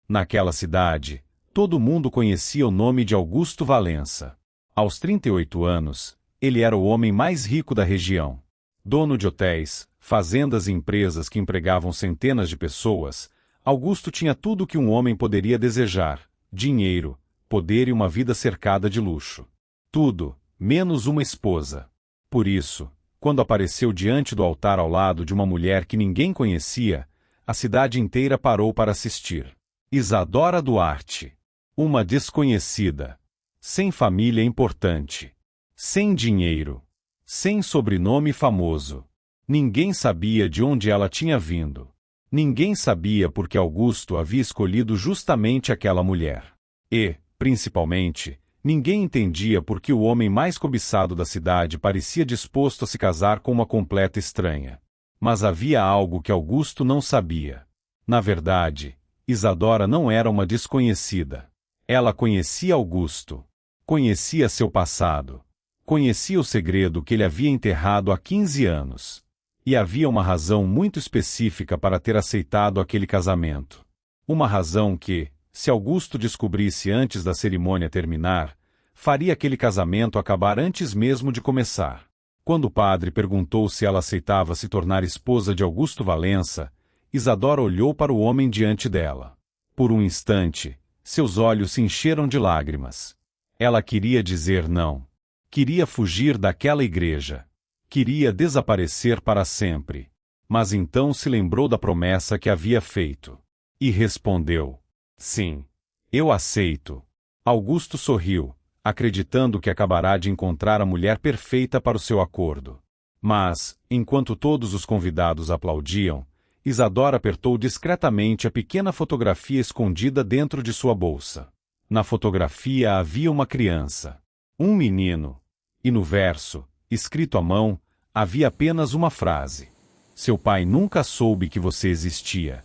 Naquela cidade, todo mundo conhecia o nome de Augusto Valença. Aos 38 anos, ele era o homem mais rico da região. Dono de hotéis, fazendas e empresas que empregavam centenas de pessoas, Augusto tinha tudo o que um homem poderia desejar: dinheiro, poder e uma vida cercada de luxo. Tudo, menos uma esposa. Por isso, quando apareceu diante do altar ao lado de uma mulher que ninguém conhecia, a cidade inteira parou para assistir. Isadora Duarte. Uma desconhecida. Sem família importante. Sem dinheiro. Sem sobrenome famoso. Ninguém sabia de onde ela tinha vindo. Ninguém sabia por que Augusto havia escolhido justamente aquela mulher. E, principalmente, ninguém entendia por que o homem mais cobiçado da cidade parecia disposto a se casar com uma completa estranha. Mas havia algo que Augusto não sabia. Na verdade, Isadora não era uma desconhecida. Ela conhecia Augusto. Conhecia seu passado. Conhecia o segredo que ele havia enterrado há 15 anos. E havia uma razão muito específica para ter aceitado aquele casamento. Uma razão que, se Augusto descobrisse antes da cerimônia terminar, faria aquele casamento acabar antes mesmo de começar. Quando o padre perguntou se ela aceitava se tornar esposa de Augusto Valença, Isadora olhou para o homem diante dela. Por um instante, seus olhos se encheram de lágrimas. Ela queria dizer não. Queria fugir daquela igreja. Queria desaparecer para sempre. Mas então se lembrou da promessa que havia feito. E respondeu: sim, eu aceito. Augusto sorriu, acreditando que acabará de encontrar a mulher perfeita para o seu acordo. Mas, enquanto todos os convidados aplaudiam, Isadora apertou discretamente a pequena fotografia escondida dentro de sua bolsa. Na fotografia havia uma criança. Um menino. E no verso, escrito à mão, havia apenas uma frase: seu pai nunca soube que você existia.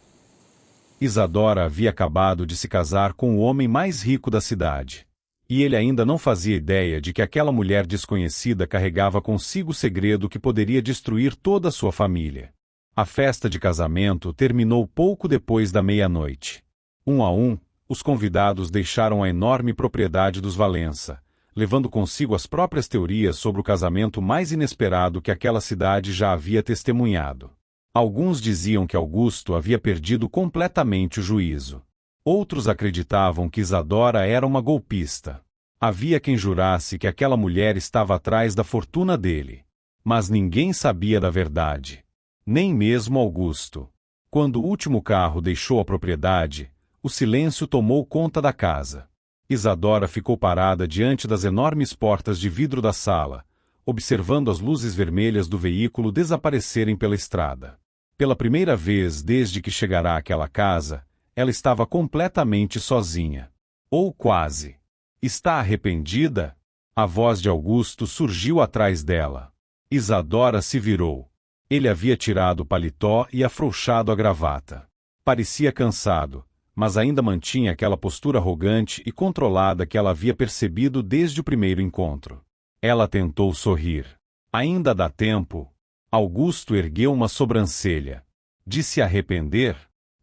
Isadora havia acabado de se casar com o homem mais rico da cidade. E ele ainda não fazia ideia de que aquela mulher desconhecida carregava consigo o segredo que poderia destruir toda a sua família. A festa de casamento terminou pouco depois da meia-noite. Um a um, os convidados deixaram a enorme propriedade dos Valença, levando consigo as próprias teorias sobre o casamento mais inesperado que aquela cidade já havia testemunhado. Alguns diziam que Augusto havia perdido completamente o juízo. Outros acreditavam que Isadora era uma golpista. Havia quem jurasse que aquela mulher estava atrás da fortuna dele. Mas ninguém sabia da verdade. Nem mesmo Augusto. Quando o último carro deixou a propriedade, o silêncio tomou conta da casa. Isadora ficou parada diante das enormes portas de vidro da sala, observando as luzes vermelhas do veículo desaparecerem pela estrada. Pela primeira vez desde que chegará àquela casa, ela estava completamente sozinha. Ou quase. Está arrependida? A voz de Augusto surgiu atrás dela. Isadora se virou. Ele havia tirado o paletó e afrouxado a gravata. Parecia cansado, mas ainda mantinha aquela postura arrogante e controlada que ela havia percebido desde o primeiro encontro. Ela tentou sorrir. Ainda dá tempo? Augusto ergueu uma sobrancelha. De se arrepender?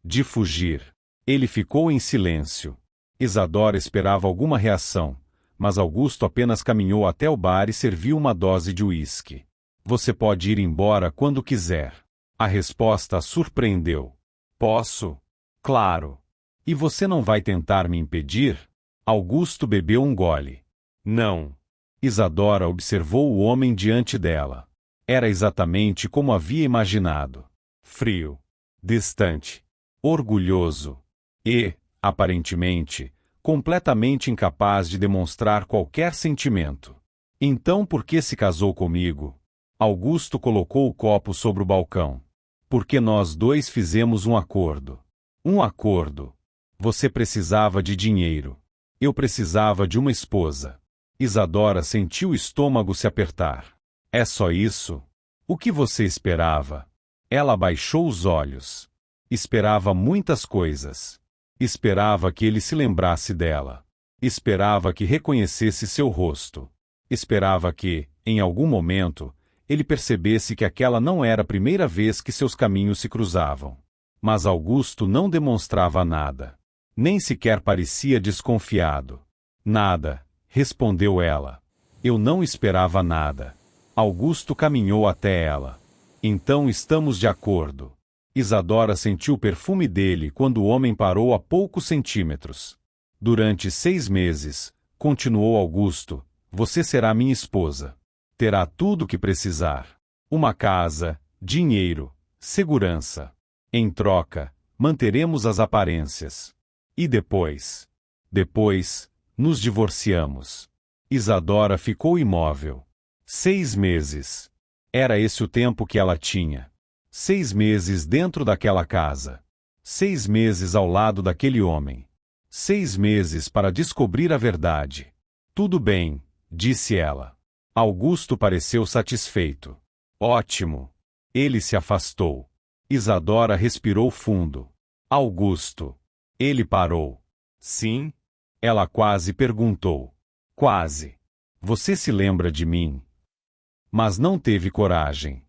De fugir? Ele ficou em silêncio. Isadora esperava alguma reação, mas Augusto apenas caminhou até o bar e serviu uma dose de uísque. Você pode ir embora quando quiser. A resposta a surpreendeu. Posso? Claro. E você não vai tentar me impedir? Augusto bebeu um gole. Não. Isadora observou o homem diante dela. Era exatamente como havia imaginado. Frio. Distante. Orgulhoso. E, aparentemente, completamente incapaz de demonstrar qualquer sentimento. Então por que se casou comigo? Augusto colocou o copo sobre o balcão. Porque nós dois fizemos um acordo. Um acordo. Você precisava de dinheiro. Eu precisava de uma esposa. Isadora sentiu o estômago se apertar. É só isso? O que você esperava? Ela abaixou os olhos. Esperava muitas coisas. Esperava que ele se lembrasse dela. Esperava que reconhecesse seu rosto. Esperava que, em algum momento, ele percebesse que aquela não era a primeira vez que seus caminhos se cruzavam. Mas Augusto não demonstrava nada. Nem sequer parecia desconfiado. Nada, respondeu ela. Eu não esperava nada. Augusto caminhou até ela. Então estamos de acordo. Isadora sentiu o perfume dele quando o homem parou a poucos centímetros. Durante 6 meses, continuou Augusto, você será minha esposa. Terá tudo o que precisar. Uma casa, dinheiro, segurança. Em troca, manteremos as aparências. E depois? Depois, nos divorciamos. Isadora ficou imóvel. 6 meses. Era esse o tempo que ela tinha. 6 meses dentro daquela casa. 6 meses ao lado daquele homem. 6 meses para descobrir a verdade. Tudo bem, disse ela. Augusto pareceu satisfeito. Ótimo. Ele se afastou. Isadora respirou fundo. Augusto. Ele parou. Sim? Ela quase perguntou. Quase. Você se lembra de mim? Mas não teve coragem.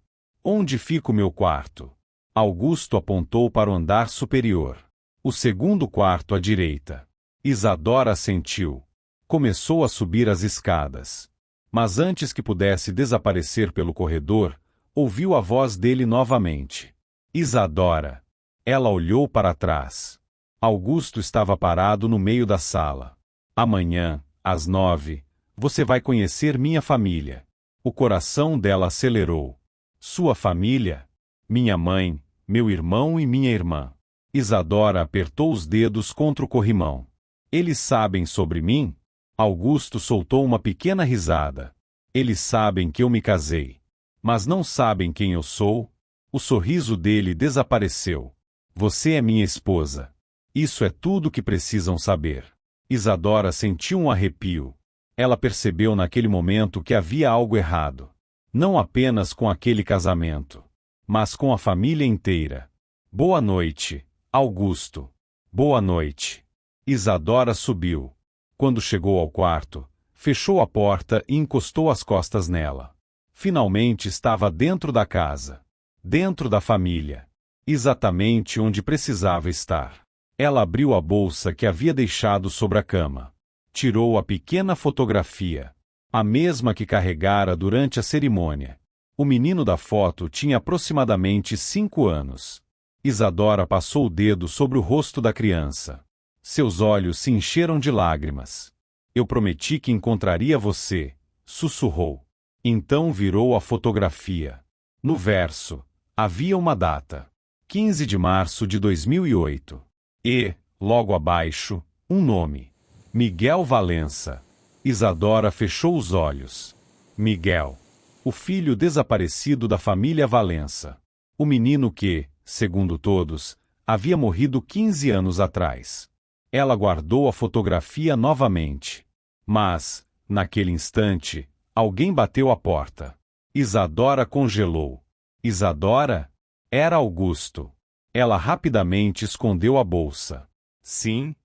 Onde fica o meu quarto? Augusto apontou para o andar superior. O segundo quarto à direita. Isadora assentiu. Começou a subir as escadas. Mas antes que pudesse desaparecer pelo corredor, ouviu a voz dele novamente. Isadora. Ela olhou para trás. Augusto estava parado no meio da sala. Amanhã, às 9, você vai conhecer minha família. O coração dela acelerou. Sua família? Minha mãe, meu irmão e minha irmã. Isadora apertou os dedos contra o corrimão. Eles sabem sobre mim? Augusto soltou uma pequena risada. Eles sabem que eu me casei. Mas não sabem quem eu sou? O sorriso dele desapareceu. Você é minha esposa. Isso é tudo o que precisam saber. Isadora sentiu um arrepio. Ela percebeu naquele momento que havia algo errado. Não apenas com aquele casamento, mas com a família inteira. Boa noite, Augusto. Boa noite. Isadora subiu. Quando chegou ao quarto, fechou a porta e encostou as costas nela. Finalmente estava dentro da casa. Dentro da família. Exatamente onde precisava estar. Ela abriu a bolsa que havia deixado sobre a cama. Tirou a pequena fotografia. A mesma que carregara durante a cerimônia. O menino da foto tinha aproximadamente 5 anos. Isadora passou o dedo sobre o rosto da criança. Seus olhos se encheram de lágrimas. Eu prometi que encontraria você, sussurrou. Então virou a fotografia. No verso, havia uma data. 15 de março de 2008. E, logo abaixo, um nome. Miguel Valença. Isadora fechou os olhos. Miguel. O filho desaparecido da família Valença. O menino que, segundo todos, havia morrido 15 anos atrás. Ela guardou a fotografia novamente. Mas, naquele instante, alguém bateu à porta. Isadora congelou. Isadora? Era Augusto. Ela rapidamente escondeu a bolsa. Sim?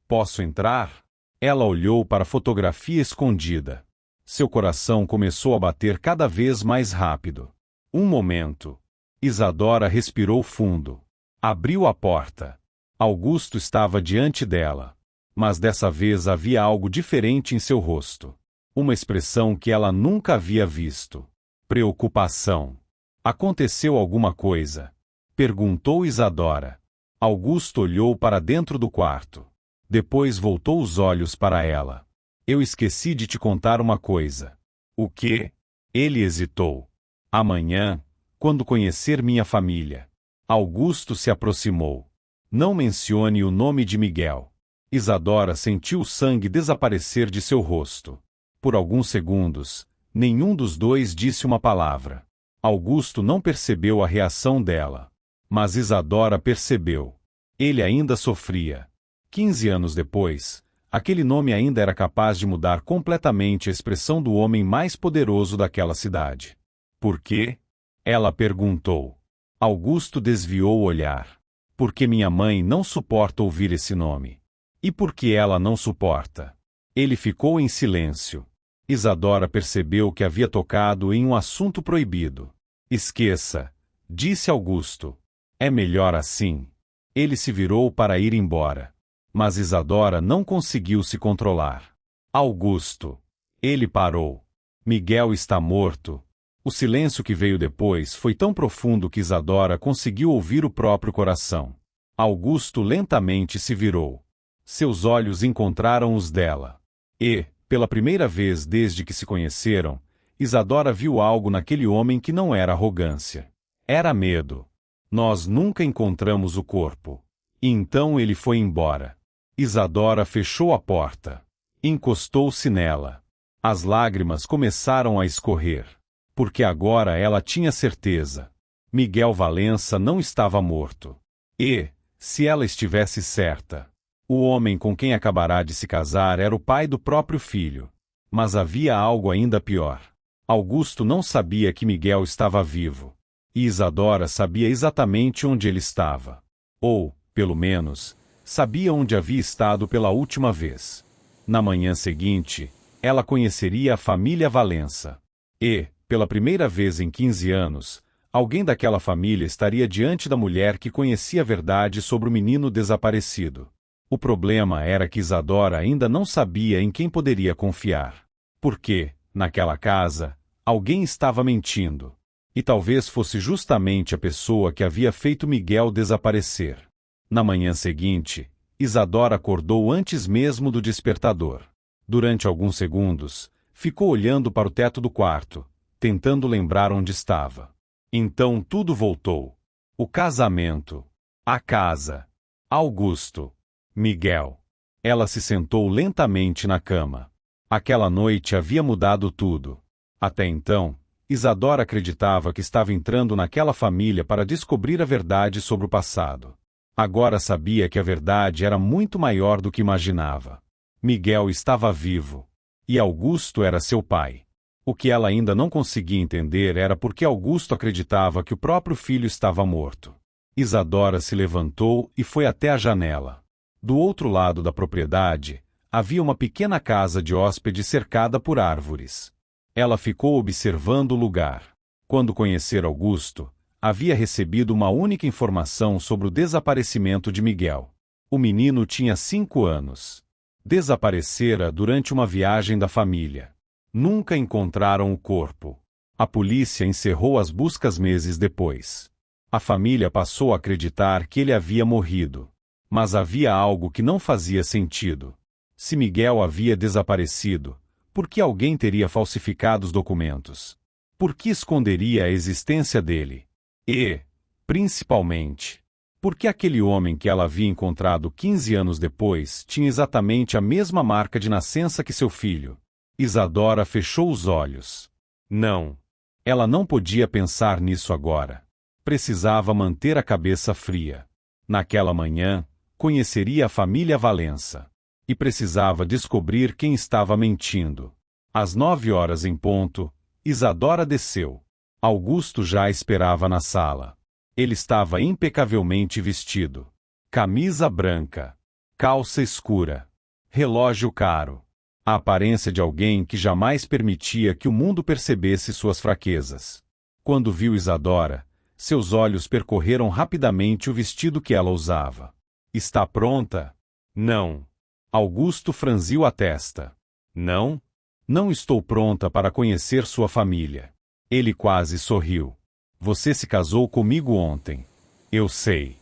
Posso entrar? Ela olhou para a fotografia escondida. Seu coração começou a bater cada vez mais rápido. Um momento. Isadora respirou fundo. Abriu a porta. Augusto estava diante dela. Mas dessa vez havia algo diferente em seu rosto. Uma expressão que ela nunca havia visto. Preocupação. Aconteceu alguma coisa? Perguntou Isadora. Augusto olhou para dentro do quarto. Depois voltou os olhos para ela. Eu esqueci de te contar uma coisa. O quê? Ele hesitou. Amanhã, quando conhecer minha família. Augusto se aproximou. Não mencione o nome de Miguel. Isadora sentiu o sangue desaparecer de seu rosto. Por alguns segundos, nenhum dos dois disse uma palavra. Augusto não percebeu a reação dela. Mas Isadora percebeu. Ele ainda sofria. 15 anos depois, aquele nome ainda era capaz de mudar completamente a expressão do homem mais poderoso daquela cidade. Por quê? Ela perguntou. Augusto desviou o olhar. Porque minha mãe não suporta ouvir esse nome. E por que ela não suporta? Ele ficou em silêncio. Isadora percebeu que havia tocado em um assunto proibido. Esqueça, disse Augusto. É melhor assim. Ele se virou para ir embora. Mas Isadora não conseguiu se controlar. Augusto. Ele parou. Miguel está morto. O silêncio que veio depois foi tão profundo que Isadora conseguiu ouvir o próprio coração. Augusto lentamente se virou. Seus olhos encontraram os dela. E, pela primeira vez desde que se conheceram, Isadora viu algo naquele homem que não era arrogância. Era medo. Nós nunca encontramos o corpo. E então ele foi embora. Isadora fechou a porta. Encostou-se nela. As lágrimas começaram a escorrer. Porque agora ela tinha certeza. Miguel Valença não estava morto. E, se ela estivesse certa, o homem com quem acabará de se casar era o pai do próprio filho. Mas havia algo ainda pior. Augusto não sabia que Miguel estava vivo. E Isadora sabia exatamente onde ele estava. Ou, pelo menos, sabia onde havia estado pela última vez. Na manhã seguinte, ela conheceria a família Valença. E, pela primeira vez em 15 anos, alguém daquela família estaria diante da mulher que conhecia a verdade sobre o menino desaparecido. O problema era que Isadora ainda não sabia em quem poderia confiar. Porque, naquela casa, alguém estava mentindo. E talvez fosse justamente a pessoa que havia feito Miguel desaparecer. Na manhã seguinte, Isadora acordou antes mesmo do despertador. Durante alguns segundos, ficou olhando para o teto do quarto, tentando lembrar onde estava. Então tudo voltou. O casamento. A casa. Augusto. Miguel. Ela se sentou lentamente na cama. Aquela noite havia mudado tudo. Até então, Isadora acreditava que estava entrando naquela família para descobrir a verdade sobre o passado. Agora sabia que a verdade era muito maior do que imaginava. Miguel estava vivo. E Augusto era seu pai. O que ela ainda não conseguia entender era por que Augusto acreditava que o próprio filho estava morto. Isadora se levantou e foi até a janela. Do outro lado da propriedade, havia uma pequena casa de hóspede cercada por árvores. Ela ficou observando o lugar. Quando conhecer Augusto, havia recebido uma única informação sobre o desaparecimento de Miguel. O menino tinha 5 anos. Desaparecera durante uma viagem da família. Nunca encontraram o corpo. A polícia encerrou as buscas meses depois. A família passou a acreditar que ele havia morrido. Mas havia algo que não fazia sentido. Se Miguel havia desaparecido, por que alguém teria falsificado os documentos? Por que esconderia a existência dele? E, principalmente, por que aquele homem que ela havia encontrado 15 anos depois tinha exatamente a mesma marca de nascença que seu filho? Isadora fechou os olhos. Não. Ela não podia pensar nisso agora. Precisava manter a cabeça fria. Naquela manhã, conheceria a família Valença. E precisava descobrir quem estava mentindo. Às 9 horas em ponto, Isadora desceu. Augusto já esperava na sala. Ele estava impecavelmente vestido. Camisa branca. Calça escura. Relógio caro. A aparência de alguém que jamais permitia que o mundo percebesse suas fraquezas. Quando viu Isadora, seus olhos percorreram rapidamente o vestido que ela usava. Está pronta? Não. Augusto franziu a testa. Não? Não estou pronta para conhecer sua família. Ele quase sorriu. Você se casou comigo ontem. Eu sei.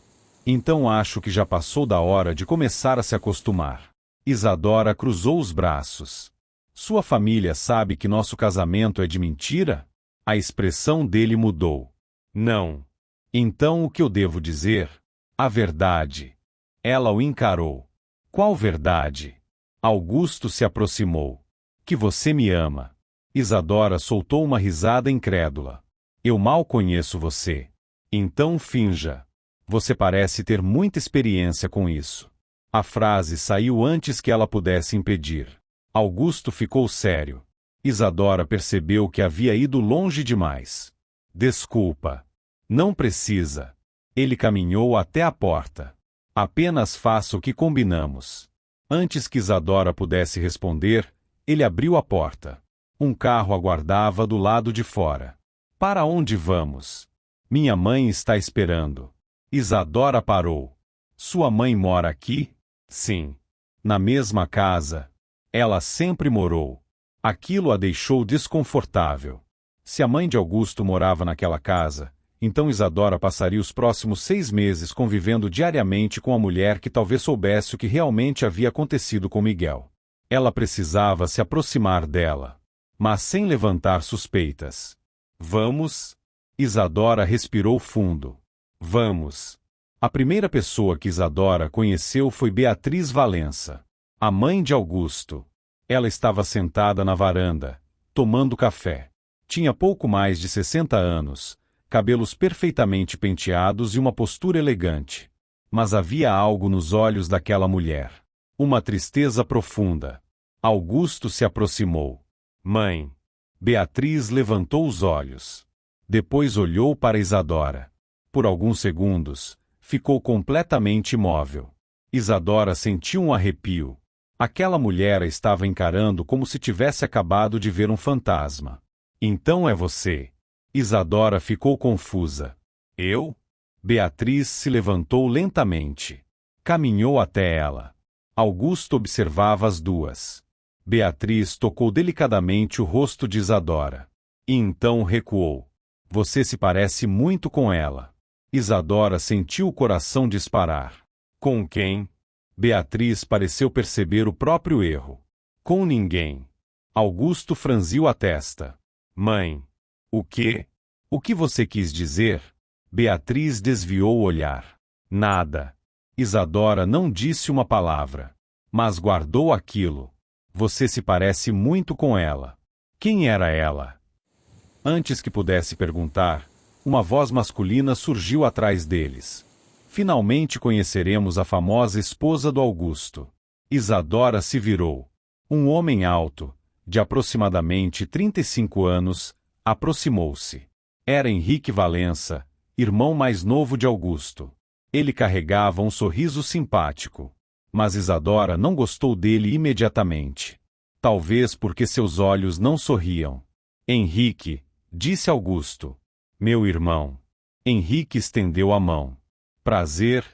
Então acho que já passou da hora de começar a se acostumar. Isadora cruzou os braços. Sua família sabe que nosso casamento é de mentira? A expressão dele mudou. Não. Então o que eu devo dizer? A verdade. Ela o encarou. Qual verdade? Augusto se aproximou. Que você me ama. Isadora soltou uma risada incrédula. Eu mal conheço você. Então finja. Você parece ter muita experiência com isso. A frase saiu antes que ela pudesse impedir. Augusto ficou sério. Isadora percebeu que havia ido longe demais. Desculpa. Não precisa. Ele caminhou até a porta. Apenas faça o que combinamos. Antes que Isadora pudesse responder, ele abriu a porta. Um carro aguardava do lado de fora. Para onde vamos? Minha mãe está esperando. Isadora parou. Sua mãe mora aqui? Sim. Na mesma casa. Ela sempre morou. Aquilo a deixou desconfortável. Se a mãe de Augusto morava naquela casa, então Isadora passaria os próximos 6 meses convivendo diariamente com a mulher que talvez soubesse o que realmente havia acontecido com Miguel. Ela precisava se aproximar dela, mas sem levantar suspeitas. Vamos? Isadora respirou fundo. Vamos. A primeira pessoa que Isadora conheceu foi Beatriz Valença, a mãe de Augusto. Ela estava sentada na varanda, tomando café. Tinha pouco mais de 60 anos, cabelos perfeitamente penteados e uma postura elegante. Mas havia algo nos olhos daquela mulher. Uma tristeza profunda. Augusto se aproximou. Mãe. Beatriz levantou os olhos. Depois olhou para Isadora. Por alguns segundos, ficou completamente imóvel. Isadora sentiu um arrepio. Aquela mulher a estava encarando como se tivesse acabado de ver um fantasma. Então é você. Isadora ficou confusa. Eu? Beatriz se levantou lentamente. Caminhou até ela. Augusto observava as duas. Beatriz tocou delicadamente o rosto de Isadora. E então recuou. Você se parece muito com ela. Isadora sentiu o coração disparar. Com quem? Beatriz pareceu perceber o próprio erro. Com ninguém. Augusto franziu a testa. Mãe. O quê? O que você quis dizer? Beatriz desviou o olhar. Nada. Isadora não disse uma palavra. Mas guardou aquilo. Você se parece muito com ela. Quem era ela? Antes que pudesse perguntar, uma voz masculina surgiu atrás deles. Finalmente conheceremos a famosa esposa do Augusto. Isadora se virou. Um homem alto, de aproximadamente 35 anos, aproximou-se. Era Henrique Valença, irmão mais novo de Augusto. Ele carregava um sorriso simpático. Mas Isadora não gostou dele imediatamente. Talvez porque seus olhos não sorriam. Henrique, disse Augusto. Meu irmão. Henrique estendeu a mão. Prazer,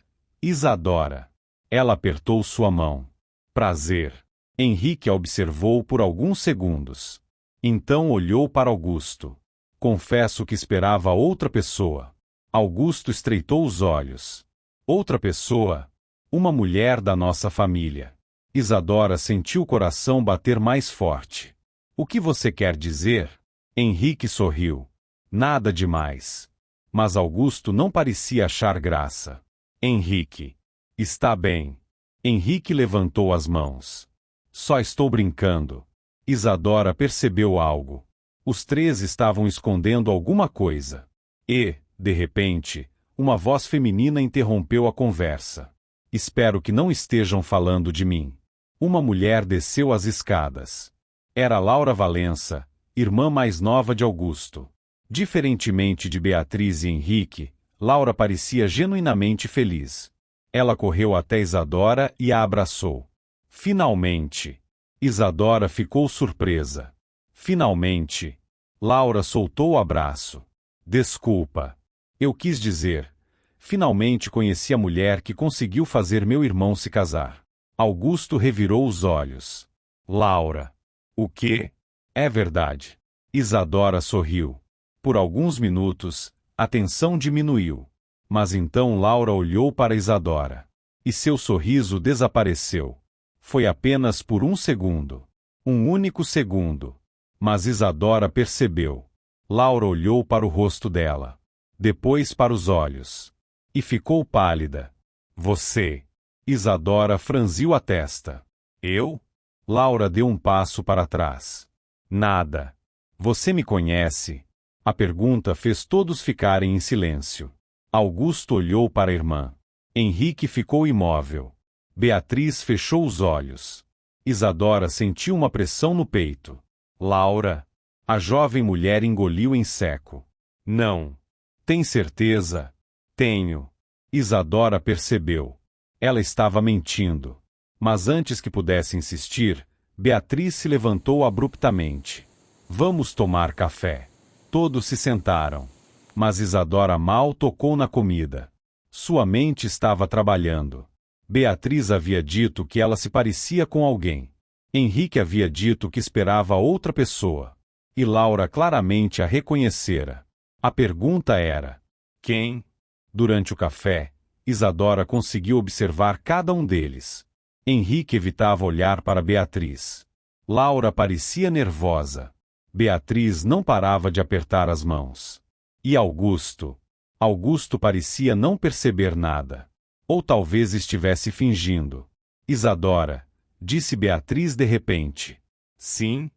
Isadora. Ela apertou sua mão. Prazer. Henrique a observou por alguns segundos. Então olhou para Augusto. Confesso que esperava outra pessoa. Augusto estreitou os olhos. Outra pessoa? Uma mulher da nossa família. Isadora sentiu o coração bater mais forte. O que você quer dizer? Henrique sorriu. Nada demais. Mas Augusto não parecia achar graça. Henrique. Está bem. Henrique levantou as mãos. Só estou brincando. Isadora percebeu algo. Os três estavam escondendo alguma coisa. E, de repente, uma voz feminina interrompeu a conversa. Espero que não estejam falando de mim. Uma mulher desceu as escadas. Era Laura Valença, irmã mais nova de Augusto. Diferentemente de Beatriz e Henrique, Laura parecia genuinamente feliz. Ela correu até Isadora e a abraçou. Finalmente! Isadora ficou surpresa. Finalmente! Laura soltou o abraço. Desculpa. Eu quis dizer. Finalmente conheci a mulher que conseguiu fazer meu irmão se casar. Augusto revirou os olhos. Laura. O quê? É verdade. Isadora sorriu. Por alguns minutos, a tensão diminuiu. Mas então Laura olhou para Isadora. E seu sorriso desapareceu. Foi apenas por um segundo. Um único segundo. Mas Isadora percebeu. Laura olhou para o rosto dela. Depois para os olhos. E ficou pálida. Você. Isadora franziu a testa. Eu? Laura deu um passo para trás. Nada. Você me conhece? A pergunta fez todos ficarem em silêncio. Augusto olhou para a irmã. Henrique ficou imóvel. Beatriz fechou os olhos. Isadora sentiu uma pressão no peito. Laura. A jovem mulher engoliu em seco. Não. Tem certeza? Tenho. Isadora percebeu. Ela estava mentindo. Mas antes que pudesse insistir, Beatriz se levantou abruptamente. Vamos tomar café. Todos se sentaram. Mas Isadora mal tocou na comida. Sua mente estava trabalhando. Beatriz havia dito que ela se parecia com alguém. Henrique havia dito que esperava outra pessoa. E Laura claramente a reconhecera. A pergunta era: quem? Durante o café, Isadora conseguiu observar cada um deles. Henrique evitava olhar para Beatriz. Laura parecia nervosa. Beatriz não parava de apertar as mãos. E Augusto? Augusto parecia não perceber nada. Ou talvez estivesse fingindo. Isadora, disse Beatriz de repente. Sim?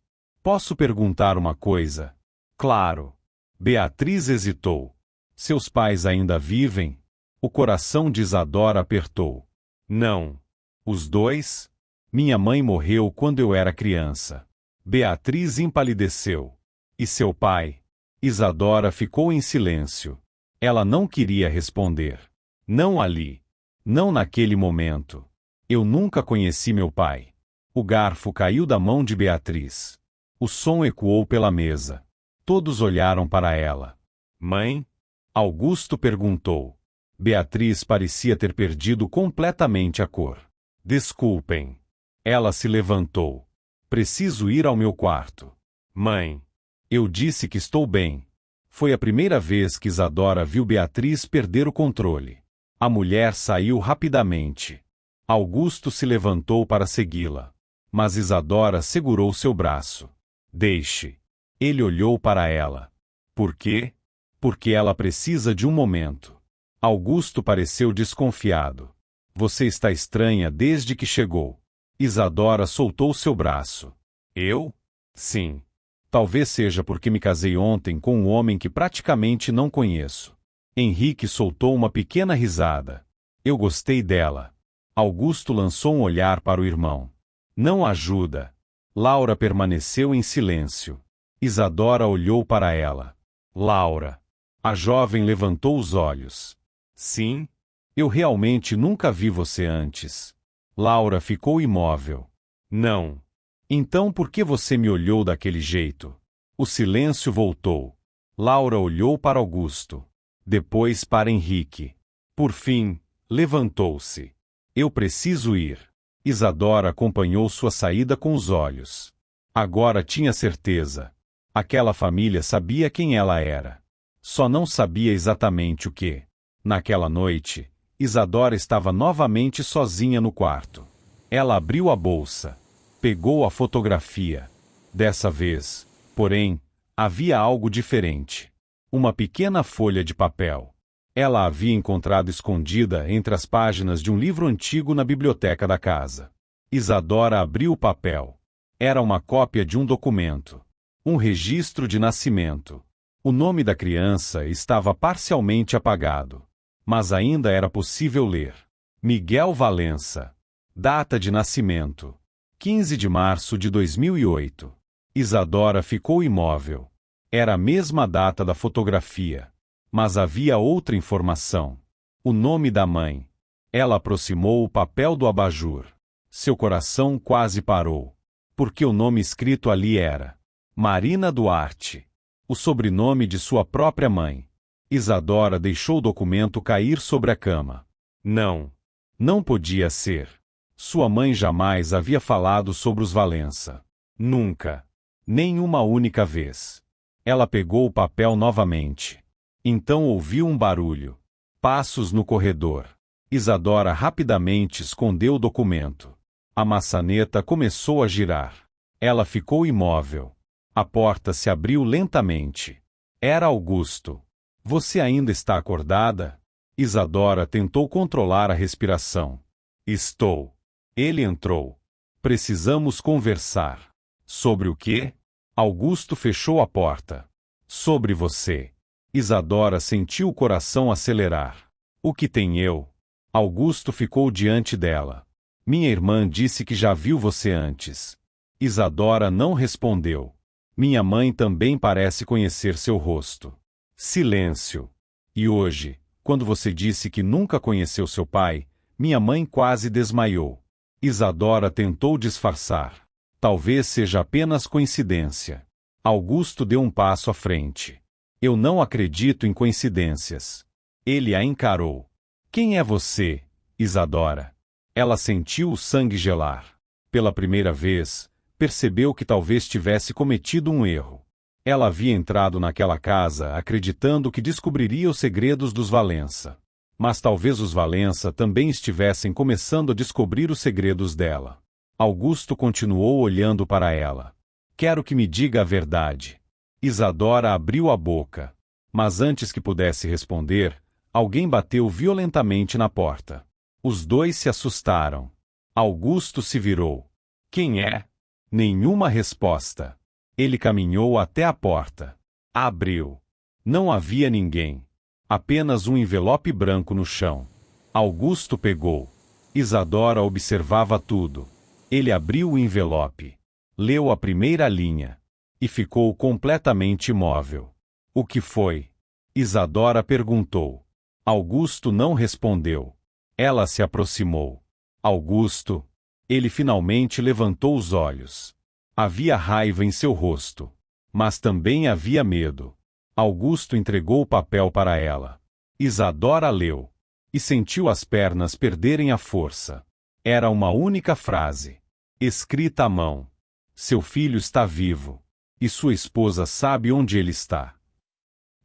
Posso perguntar uma coisa? Claro. Beatriz hesitou. Seus pais ainda vivem? O coração de Isadora apertou. Não. Os dois? Minha mãe morreu quando eu era criança. Beatriz empalideceu. E seu pai? Isadora ficou em silêncio. Ela não queria responder. Não ali. Não naquele momento. Eu nunca conheci meu pai. O garfo caiu da mão de Beatriz. O som ecoou pela mesa. Todos olharam para ela. Mãe? Augusto perguntou. Beatriz parecia ter perdido completamente a cor. Desculpem. Ela se levantou. Preciso ir ao meu quarto. Mãe. Eu disse que estou bem. Foi a primeira vez que Isadora viu Beatriz perder o controle. A mulher saiu rapidamente. Augusto se levantou para segui-la. Mas Isadora segurou seu braço. Deixe. Ele olhou para ela. Por quê? Porque ela precisa de um momento. Augusto pareceu desconfiado. Você está estranha desde que chegou. Isadora soltou seu braço. Eu? Sim. Talvez seja porque me casei ontem com um homem que praticamente não conheço. Henrique soltou uma pequena risada. Eu gostei dela. Augusto lançou um olhar para o irmão. Não ajuda. Laura permaneceu em silêncio. Isadora olhou para ela. Laura. A jovem levantou os olhos. Sim? Eu realmente nunca vi você antes. Laura ficou imóvel. Não. Então por que você me olhou daquele jeito? O silêncio voltou. Laura olhou para Augusto. Depois para Henrique. Por fim, levantou-se. Eu preciso ir. Isadora acompanhou sua saída com os olhos. Agora tinha certeza. Aquela família sabia quem ela era. Só não sabia exatamente o que. Naquela noite, Isadora estava novamente sozinha no quarto. Ela abriu a bolsa. Pegou a fotografia. Dessa vez, porém, havia algo diferente. Uma pequena folha de papel. Ela a havia encontrado escondida entre as páginas de um livro antigo na biblioteca da casa. Isadora abriu o papel. Era uma cópia de um documento. Um registro de nascimento. O nome da criança estava parcialmente apagado. Mas ainda era possível ler. Miguel Valença. Data de nascimento: 15 de março de 2008. Isadora ficou imóvel. Era a mesma data da fotografia. Mas havia outra informação. O nome da mãe. Ela aproximou o papel do abajur. Seu coração quase parou. Porque o nome escrito ali era Marina Duarte. O sobrenome de sua própria mãe. Isadora deixou o documento cair sobre a cama. Não. Não podia ser. Sua mãe jamais havia falado sobre os Valença. Nunca. Nem uma única vez. Ela pegou o papel novamente. Então ouviu um barulho. Passos no corredor. Isadora rapidamente escondeu o documento. A maçaneta começou a girar. Ela ficou imóvel. A porta se abriu lentamente. Era Augusto. Você ainda está acordada? Isadora tentou controlar a respiração. Estou. Ele entrou. Precisamos conversar. Sobre o quê? Augusto fechou a porta. Sobre você. Isadora sentiu o coração acelerar. O que tem eu? Augusto ficou diante dela. Minha irmã disse que já viu você antes. Isadora não respondeu. Minha mãe também parece conhecer seu rosto. Silêncio. E hoje, quando você disse que nunca conheceu seu pai, minha mãe quase desmaiou. Isadora tentou disfarçar. Talvez seja apenas coincidência. Augusto deu um passo à frente. Eu não acredito em coincidências. Ele a encarou. Quem é você, Isadora? Ela sentiu o sangue gelar. Pela primeira vez, percebeu que talvez tivesse cometido um erro. Ela havia entrado naquela casa acreditando que descobriria os segredos dos Valença. Mas talvez os Valença também estivessem começando a descobrir os segredos dela. Augusto continuou olhando para ela. Quero que me diga a verdade. Isadora abriu a boca. Mas antes que pudesse responder, alguém bateu violentamente na porta. Os dois se assustaram. Augusto se virou. Quem é? Nenhuma resposta. Ele caminhou até a porta. Abriu. Não havia ninguém. Apenas um envelope branco no chão. Augusto pegou. Isadora observava tudo. Ele abriu o envelope. Leu a primeira linha. E ficou completamente imóvel. O que foi? Isadora perguntou. Augusto não respondeu. Ela se aproximou. Augusto. Ele finalmente levantou os olhos. Havia raiva em seu rosto. Mas também havia medo. Augusto entregou o papel para ela. Isadora leu. E sentiu as pernas perderem a força. Era uma única frase. Escrita à mão. Seu filho está vivo. E sua esposa sabe onde ele está.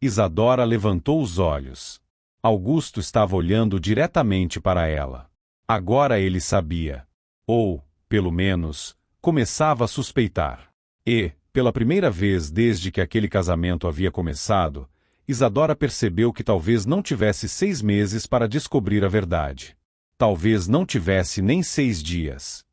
Isadora levantou os olhos. Augusto estava olhando diretamente para ela. Agora ele sabia. Ou, pelo menos, começava a suspeitar. E, pela primeira vez desde que aquele casamento havia começado, Isadora percebeu que talvez não tivesse 6 meses para descobrir a verdade. Talvez não tivesse nem 6 dias.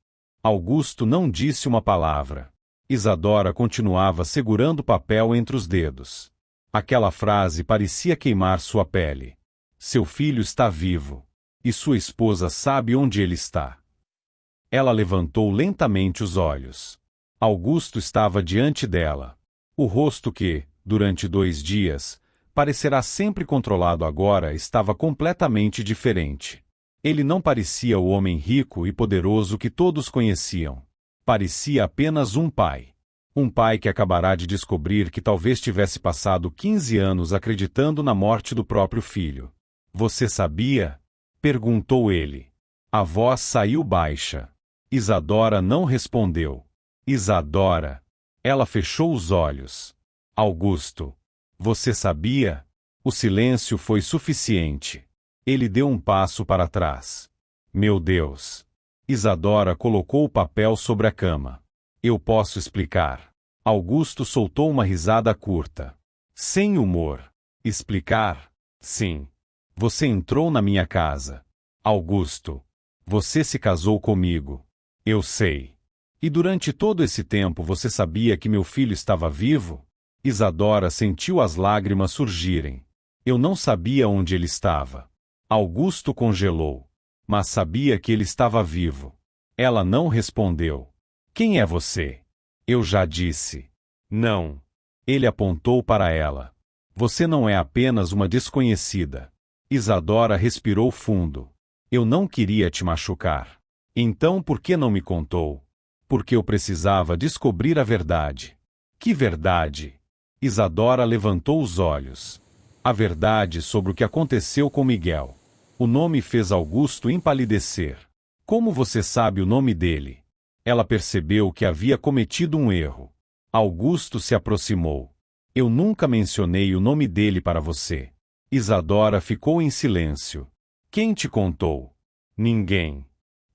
Augusto não disse uma palavra. Isadora continuava segurando o papel entre os dedos. Aquela frase parecia queimar sua pele. Seu filho está vivo. E sua esposa sabe onde ele está. Ela levantou lentamente os olhos. Augusto estava diante dela. O rosto que, durante 2 dias, parecerá sempre controlado agora estava completamente diferente. Ele não parecia o homem rico e poderoso que todos conheciam. Parecia apenas um pai. Um pai que acabará de descobrir que talvez tivesse passado 15 anos acreditando na morte do próprio filho. Você sabia? Perguntou ele. A voz saiu baixa. Isadora não respondeu. Isadora. Ela fechou os olhos. Augusto. Você sabia? O silêncio foi suficiente. Ele deu um passo para trás. Meu Deus. Isadora colocou o papel sobre a cama. Eu posso explicar. Augusto soltou uma risada curta. Sem humor. Explicar? Sim. Você entrou na minha casa. Augusto. Você se casou comigo. Eu sei. E durante todo esse tempo você sabia que meu filho estava vivo? Isadora sentiu as lágrimas surgirem. Eu não sabia onde ele estava. Augusto congelou. Mas sabia que ele estava vivo. Ela não respondeu. Quem é você? Eu já disse. Não. Ele apontou para ela. Você não é apenas uma desconhecida. Isadora respirou fundo. Eu não queria te machucar. Então por que não me contou? Porque eu precisava descobrir a verdade. Que verdade? Isadora levantou os olhos. A verdade sobre o que aconteceu com Miguel. O nome fez Augusto empalidecer. Como você sabe o nome dele? Ela percebeu que havia cometido um erro. Augusto se aproximou. Eu nunca mencionei o nome dele para você. Isadora ficou em silêncio. Quem te contou? Ninguém.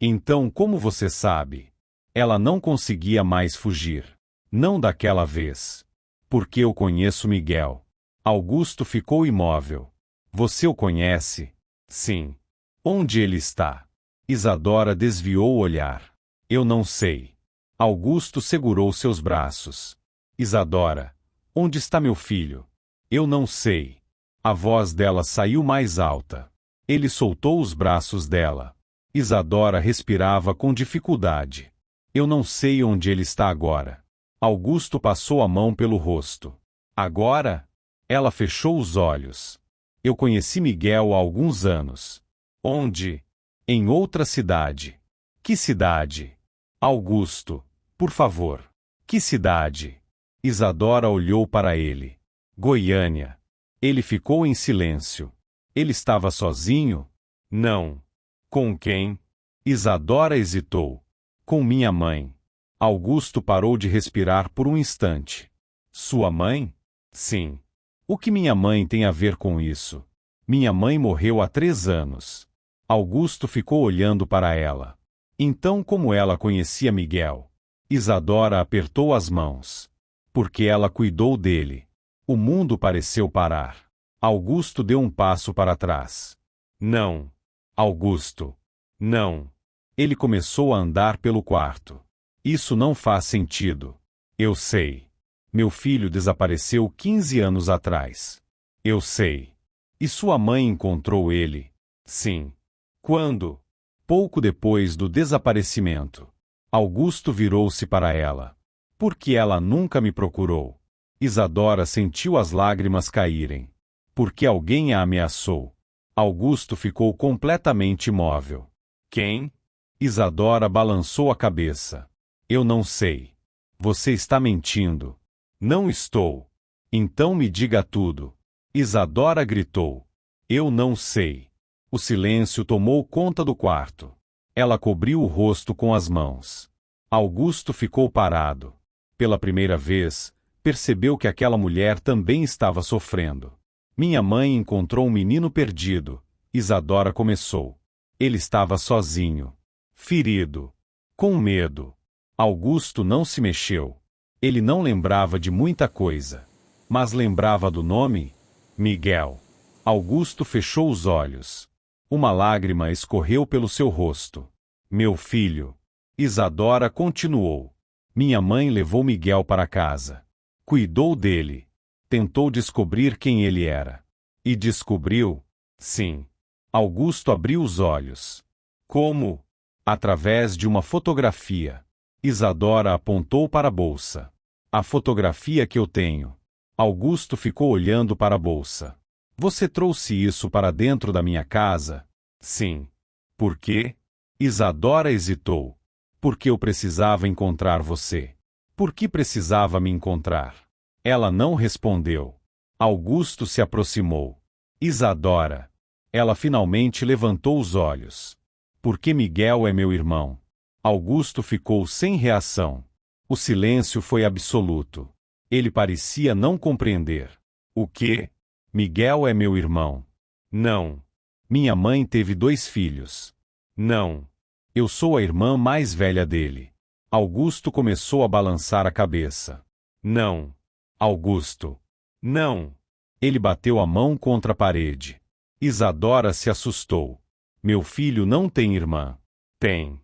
Então como você sabe? Ela não conseguia mais fugir. Não daquela vez. Porque eu conheço Miguel. Augusto ficou imóvel. Você o conhece? Sim. Onde ele está? Isadora desviou o olhar. Eu não sei. Augusto segurou seus braços. Isadora. Onde está meu filho? Eu não sei. A voz dela saiu mais alta. Ele soltou os braços dela. Isadora respirava com dificuldade. Eu não sei onde ele está agora. Augusto passou a mão pelo rosto. Agora? Ela fechou os olhos. Eu conheci Miguel há alguns anos. Onde? Em outra cidade. Que cidade? Augusto, por favor. Que cidade? Isadora olhou para ele. Goiânia. Ele ficou em silêncio. Ele estava sozinho? Não. Com quem? Isadora hesitou. Com minha mãe. Augusto parou de respirar por um instante. Sua mãe? Sim. O que minha mãe tem a ver com isso? Minha mãe morreu há 3 anos. Augusto ficou olhando para ela. Então, como ela conhecia Miguel? Isadora apertou as mãos. Porque ela cuidou dele. O mundo pareceu parar. Augusto deu um passo para trás. Não. Augusto. Não. Ele começou a andar pelo quarto. Isso não faz sentido. Eu sei. Meu filho desapareceu 15 anos atrás. Eu sei. E sua mãe encontrou ele? Sim. Quando? Pouco depois do desaparecimento. Augusto virou-se para ela. Por que ela nunca me procurou? Isadora sentiu as lágrimas caírem. Porque alguém a ameaçou. Augusto ficou completamente imóvel. Quem? Isadora balançou a cabeça. Eu não sei. Você está mentindo. Não estou. Então me diga tudo. Isadora gritou. Eu não sei. O silêncio tomou conta do quarto. Ela cobriu o rosto com as mãos. Augusto ficou parado. Pela primeira vez, percebeu que aquela mulher também estava sofrendo. Minha mãe encontrou um menino perdido. Isadora começou. Ele estava sozinho. Ferido. Com medo. Augusto não se mexeu. Ele não lembrava de muita coisa. Mas lembrava do nome? Miguel. Augusto fechou os olhos. Uma lágrima escorreu pelo seu rosto. Meu filho. Isadora continuou. Minha mãe levou Miguel para casa. Cuidou dele. Tentou descobrir quem ele era. E descobriu? Sim. Augusto abriu os olhos. Como? Através de uma fotografia. Isadora apontou para a bolsa. A fotografia que eu tenho. Augusto ficou olhando para a bolsa. Você trouxe isso para dentro da minha casa? Sim. Por quê? Isadora hesitou. Porque eu precisava encontrar você. Por que precisava me encontrar? Ela não respondeu. Augusto se aproximou. Isadora. Ela finalmente levantou os olhos. Porque Miguel é meu irmão. Augusto ficou sem reação. O silêncio foi absoluto. Ele parecia não compreender. O quê? Miguel é meu irmão. Não. Minha mãe teve 2 filhos. Não. Eu sou a irmã mais velha dele. Augusto começou a balançar a cabeça. Não. Augusto. Não. Ele bateu a mão contra a parede. Isadora se assustou. Meu filho não tem irmã. Tem.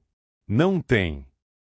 Não tem.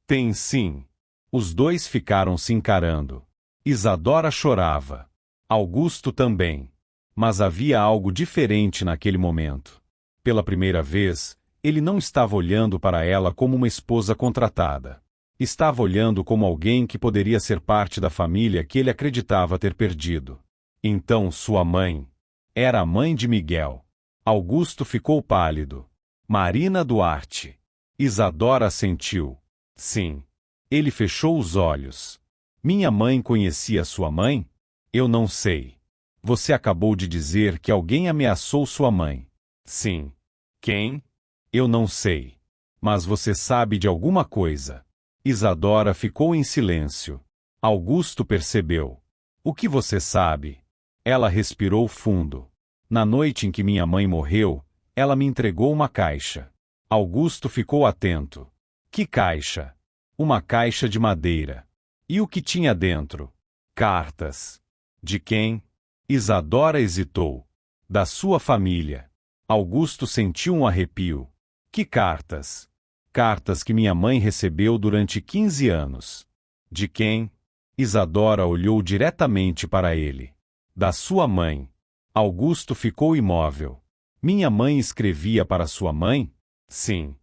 Tem sim. Os 2 ficaram se encarando. Isadora chorava. Augusto também. Mas havia algo diferente naquele momento. Pela primeira vez, ele não estava olhando para ela como uma esposa contratada. Estava olhando como alguém que poderia ser parte da família que ele acreditava ter perdido. Então sua mãe era a mãe de Miguel. Augusto ficou pálido. Marina Duarte. Isadora assentiu. Sim. Ele fechou os olhos. Minha mãe conhecia sua mãe? Eu não sei. Você acabou de dizer que alguém ameaçou sua mãe. Sim. Quem? Eu não sei. Mas você sabe de alguma coisa. Isadora ficou em silêncio. Augusto percebeu. O que você sabe? Ela respirou fundo. Na noite em que minha mãe morreu, ela me entregou uma caixa. Augusto ficou atento. Que caixa? Uma caixa de madeira. E o que tinha dentro? Cartas. De quem? Isadora hesitou. Da sua família. Augusto sentiu um arrepio. Que cartas? Cartas que minha mãe recebeu durante 15 anos. De quem? Isadora olhou diretamente para ele. Da sua mãe. Augusto ficou imóvel. Minha mãe escrevia para sua mãe? Sim.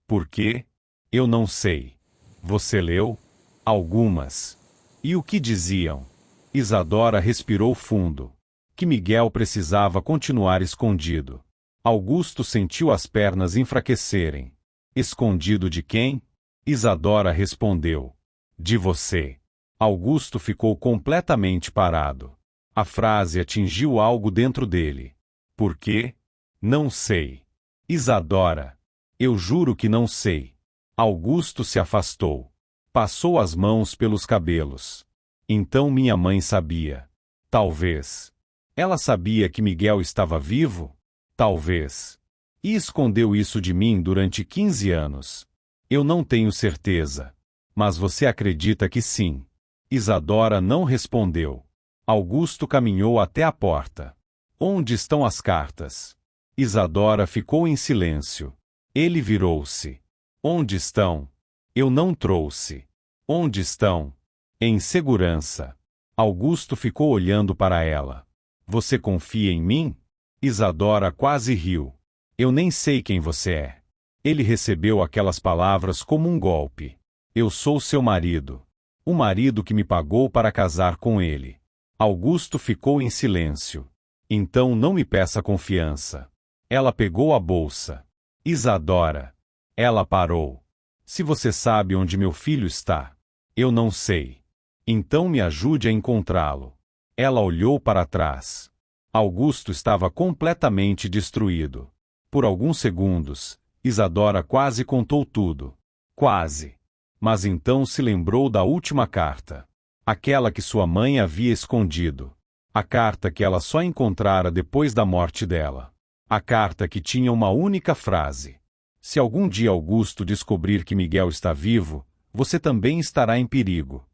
Por quê? Eu não sei. Você leu? Algumas. E o que diziam? Isadora respirou fundo. Que Miguel precisava continuar escondido. Augusto sentiu as pernas enfraquecerem. Escondido de quem? Isadora respondeu. De você. Augusto ficou completamente parado. A frase atingiu algo dentro dele. Por quê? Não sei. Isadora. Eu juro que não sei. Augusto se afastou. Passou as mãos pelos cabelos. Então minha mãe sabia. Talvez. Ela sabia que Miguel estava vivo? Talvez. E escondeu isso de mim durante 15 anos. Eu não tenho certeza. Mas você acredita que sim. Isadora não respondeu. Augusto caminhou até a porta. Onde estão as cartas? Isadora ficou em silêncio. Ele virou-se. Onde estão? Eu não trouxe. Onde estão? Em segurança. Augusto ficou olhando para ela. Você confia em mim? Isadora quase riu. Eu nem sei quem você é. Ele recebeu aquelas palavras como um golpe. Eu sou seu marido. O marido que me pagou para casar com ele. Augusto ficou em silêncio. Então não me peça confiança. Ela pegou a bolsa. Isadora. Ela parou. Se você sabe onde meu filho está. Eu não sei. Então me ajude a encontrá-lo. Ela olhou para trás. Augusto estava completamente destruído. Por alguns segundos, Isadora quase contou tudo. Quase. Mas então se lembrou da última carta. Aquela que sua mãe havia escondido. A carta que ela só encontrara depois da morte dela. A carta que tinha uma única frase. Se algum dia Augusto descobrir que Miguel está vivo, você também estará em perigo.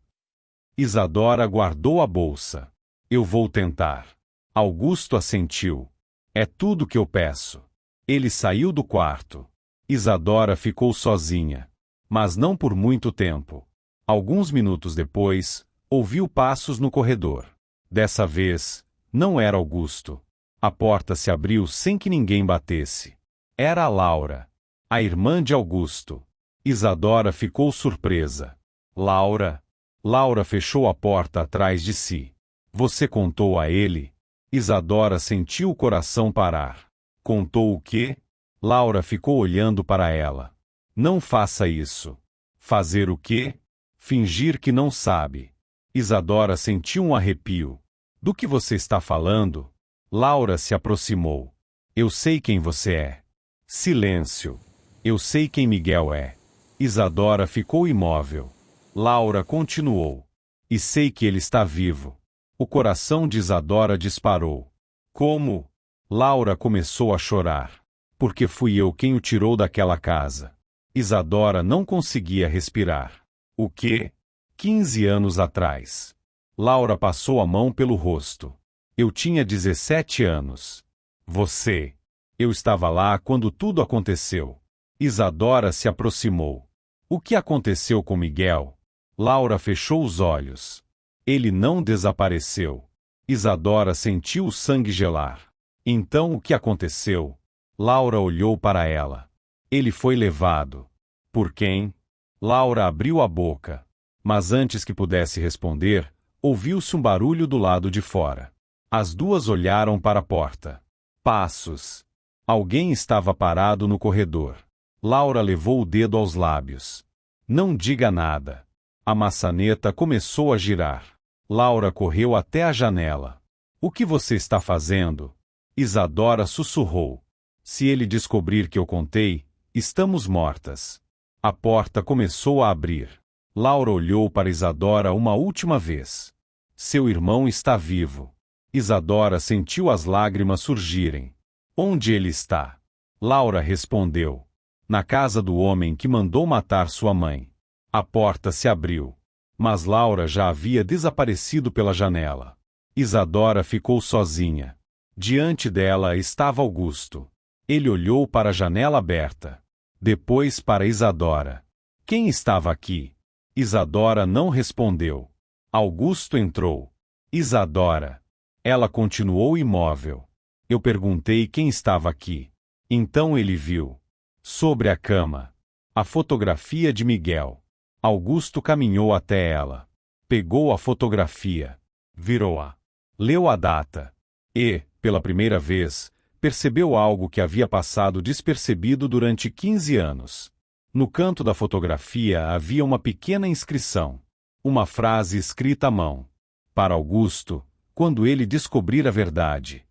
Isadora guardou a bolsa. Eu vou tentar. Augusto assentiu. É tudo que eu peço. Ele saiu do quarto. Isadora ficou sozinha. Mas não por muito tempo. Alguns minutos depois, ouviu passos no corredor. Dessa vez, não era Augusto. A porta se abriu sem que ninguém batesse. Era a Laura, a irmã de Augusto. Isadora ficou surpresa. Laura? Laura fechou a porta atrás de si. Você contou a ele? Isadora sentiu o coração parar. Contou o quê? Laura ficou olhando para ela. Não faça isso. Fazer o quê? Fingir que não sabe. Isadora sentiu um arrepio. Do que você está falando? Laura se aproximou. Eu sei quem você é. Silêncio. Eu sei quem Miguel é. Isadora ficou imóvel. Laura continuou. E sei que ele está vivo. O coração de Isadora disparou. Como? Laura começou a chorar. Porque fui eu quem o tirou daquela casa. Isadora não conseguia respirar. O quê? 15 anos atrás. Laura passou a mão pelo rosto. Eu tinha 17 anos. Você. Eu estava lá quando tudo aconteceu. Isadora se aproximou. O que aconteceu com Miguel? Laura fechou os olhos. Ele não desapareceu. Isadora sentiu o sangue gelar. Então o que aconteceu? Laura olhou para ela. Ele foi levado. Por quem? Laura abriu a boca. Mas antes que pudesse responder, ouviu-se um barulho do lado de fora. As duas olharam para a porta. Passos. Alguém estava parado no corredor. Laura levou o dedo aos lábios. Não diga nada. A maçaneta começou a girar. Laura correu até a janela. O que você está fazendo? Isadora sussurrou. Se ele descobrir que eu contei, estamos mortas. A porta começou a abrir. Laura olhou para Isadora uma última vez. Seu irmão está vivo. Isadora sentiu as lágrimas surgirem. Onde ele está? Laura respondeu. Na casa do homem que mandou matar sua mãe. A porta se abriu. Mas Laura já havia desaparecido pela janela. Isadora ficou sozinha. Diante dela estava Augusto. Ele olhou para a janela aberta. Depois para Isadora. Quem estava aqui? Isadora não respondeu. Augusto entrou. Isadora. Ela continuou imóvel. Eu perguntei quem estava aqui. Então ele viu. Sobre a cama. A fotografia de Miguel. Augusto caminhou até ela. Pegou a fotografia. Virou-a. Leu a data. E, pela primeira vez, percebeu algo que havia passado despercebido durante 15 anos. No canto da fotografia havia uma pequena inscrição. Uma frase escrita à mão. Para Augusto, quando ele descobrir a verdade.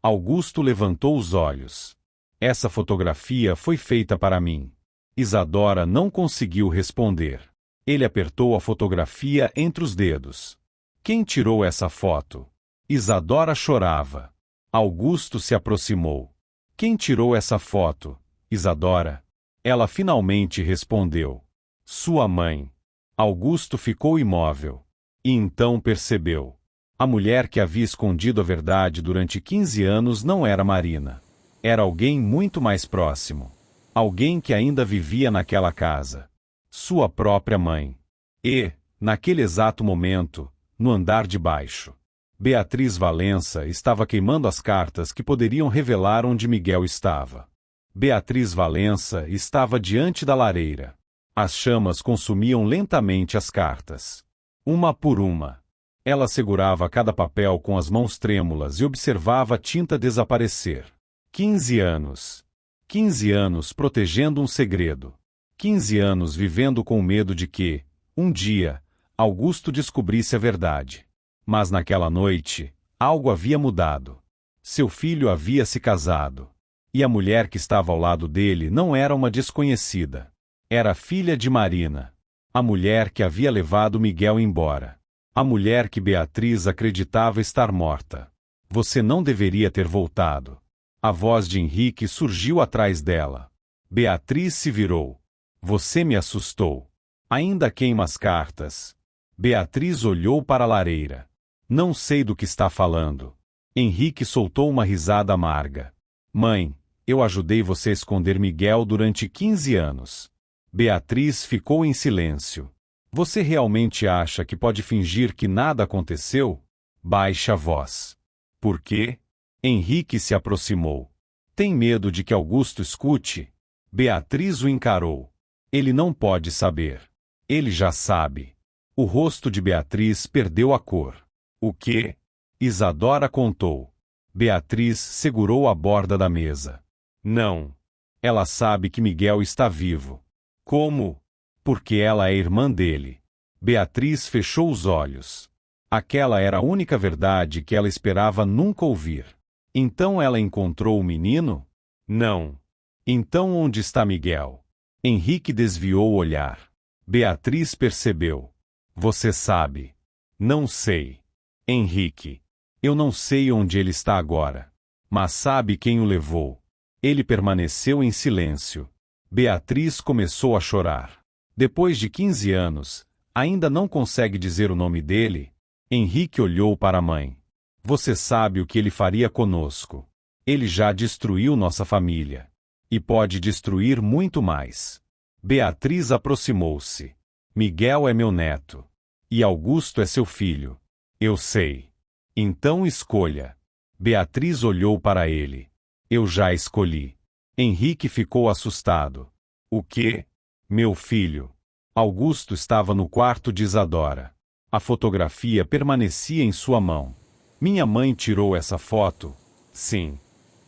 Augusto levantou os olhos. Essa fotografia foi feita para mim. Isadora não conseguiu responder. Ele apertou a fotografia entre os dedos. Quem tirou essa foto? Isadora chorava. Augusto se aproximou. Quem tirou essa foto? Isadora. Ela finalmente respondeu. Sua mãe. Augusto ficou imóvel. E então percebeu. A mulher que havia escondido a verdade durante 15 anos não era Marina. Era alguém muito mais próximo. Alguém que ainda vivia naquela casa. Sua própria mãe. E, naquele exato momento, no andar de baixo, Beatriz Valença estava queimando as cartas que poderiam revelar onde Miguel estava. Beatriz Valença estava diante da lareira. As chamas consumiam lentamente as cartas. Uma por uma. Ela segurava cada papel com as mãos trêmulas e observava a tinta desaparecer. 15 anos. 15 anos protegendo um segredo. 15 anos vivendo com medo de que, um dia, Augusto descobrisse a verdade. Mas naquela noite, algo havia mudado. Seu filho havia se casado. E a mulher que estava ao lado dele não era uma desconhecida. Era filha de Marina. A mulher que havia levado Miguel embora. A mulher que Beatriz acreditava estar morta. Você não deveria ter voltado. A voz de Henrique surgiu atrás dela. Beatriz se virou. Você me assustou. Ainda queima as cartas. Beatriz olhou para a lareira. Não sei do que está falando. Henrique soltou uma risada amarga. Mãe, eu ajudei você a esconder Miguel durante 15 anos. Beatriz ficou em silêncio. Você realmente acha que pode fingir que nada aconteceu? Baixe a voz. Por quê? Henrique se aproximou. Tem medo de que Augusto escute? Beatriz o encarou. Ele não pode saber. Ele já sabe. O rosto de Beatriz perdeu a cor. O quê? Isadora contou. Beatriz segurou a borda da mesa. Não. Ela sabe que Miguel está vivo. Como? Porque ela é irmã dele. Beatriz fechou os olhos. Aquela era a única verdade que ela esperava nunca ouvir. Então ela encontrou o menino? Não. Então onde está Miguel? Henrique desviou o olhar. Beatriz percebeu. Você sabe. Não sei. Henrique. Eu não sei onde ele está agora. Mas sabe quem o levou? Ele permaneceu em silêncio. Beatriz começou a chorar. Depois de 15 anos, ainda não consegue dizer o nome dele? Henrique olhou para a mãe. Você sabe o que ele faria conosco. Ele já destruiu nossa família. E pode destruir muito mais. Beatriz aproximou-se. Miguel é meu neto. E Augusto é seu filho. Eu sei. Então escolha. Beatriz olhou para ele. Eu já escolhi. Henrique ficou assustado. O quê? Meu filho. Augusto estava no quarto de Isadora. A fotografia permanecia em sua mão. Minha mãe tirou essa foto? Sim.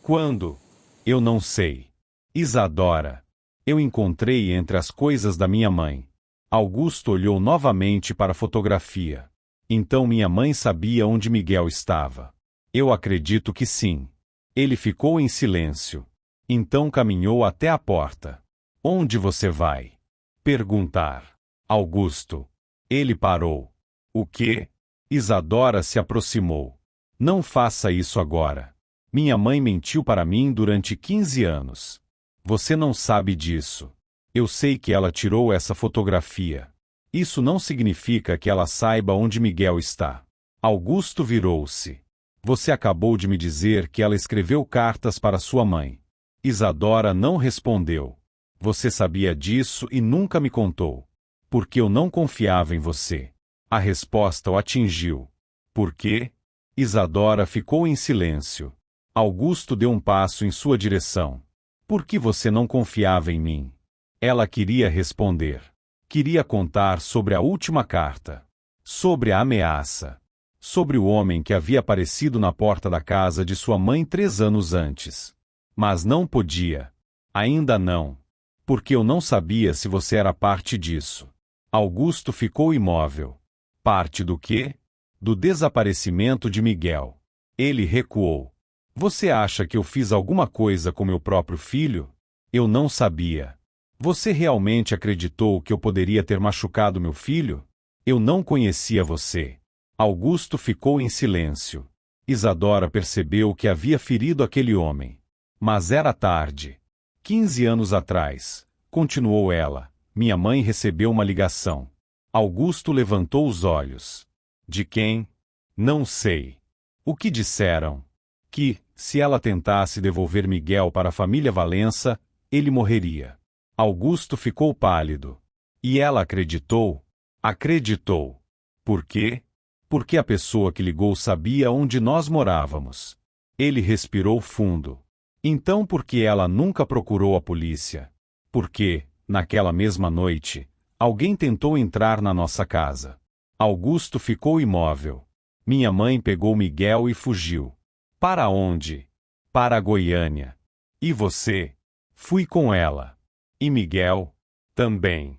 Quando? Eu não sei. Isadora. Eu encontrei entre as coisas da minha mãe. Augusto olhou novamente para a fotografia. Então minha mãe sabia onde Miguel estava. Eu acredito que sim. Ele ficou em silêncio. Então caminhou até a porta. Onde você vai? Perguntar. Augusto. Ele parou. O quê? Isadora se aproximou. Não faça isso agora. Minha mãe mentiu para mim durante 15 anos. Você não sabe disso. Eu sei que ela tirou essa fotografia. Isso não significa que ela saiba onde Miguel está. Augusto virou-se. Você acabou de me dizer que ela escreveu cartas para sua mãe. Isadora não respondeu. Você sabia disso e nunca me contou. Porque eu não confiava em você. A resposta o atingiu. Por quê? Isadora ficou em silêncio. Augusto deu um passo em sua direção. Por que você não confiava em mim? Ela queria responder. Queria contar sobre a última carta. Sobre a ameaça. Sobre o homem que havia aparecido na porta da casa de sua mãe 3 anos antes. Mas não podia. Ainda não. Porque eu não sabia se você era parte disso. Augusto ficou imóvel. Parte do quê? Do desaparecimento de Miguel. Ele recuou. Você acha que eu fiz alguma coisa com meu próprio filho? Eu não sabia. Você realmente acreditou que eu poderia ter machucado meu filho? Eu não conhecia você. Augusto ficou em silêncio. Isadora percebeu que havia ferido aquele homem. Mas era tarde. 15 anos atrás, continuou ela, minha mãe recebeu uma ligação. Augusto levantou os olhos. De quem? Não sei. O que disseram? Que, se ela tentasse devolver Miguel para a família Valença, ele morreria. Augusto ficou pálido. E ela acreditou? Acreditou. Por quê? Porque a pessoa que ligou sabia onde nós morávamos. Ele respirou fundo. Então por que ela nunca procurou a polícia? Porque, naquela mesma noite, alguém tentou entrar na nossa casa. Augusto ficou imóvel. Minha mãe pegou Miguel e fugiu. Para onde? Para Goiânia. E você? Fui com ela. E Miguel? Também.